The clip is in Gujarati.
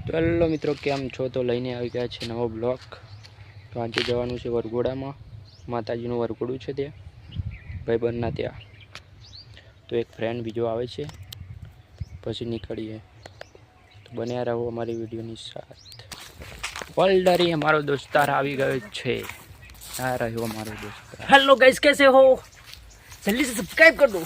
તો હેલો મિત્રો, કેમ છો? તો લઈને આવી ગયા છે નવો બ્લોગ. તો આજે જવાનું છે વરઘોડામાં. માતાજીનું વરઘોડું છે ત્યાં ભાઈબંધના ત્યાં. તો એક ફ્રેન્ડ બીજો આવે છે, પછી નીકળીએ. તો બન્યા રહો અમારી વિડીયોની સાથ. ઓલરેડી અમારો દોસ્તાર આવી ગયો છે. આ રહ્યો અમારો દોસ્તાર. हेलो गाइस, कैसे हो? जल्दी से सब्सक्राइब कर दो।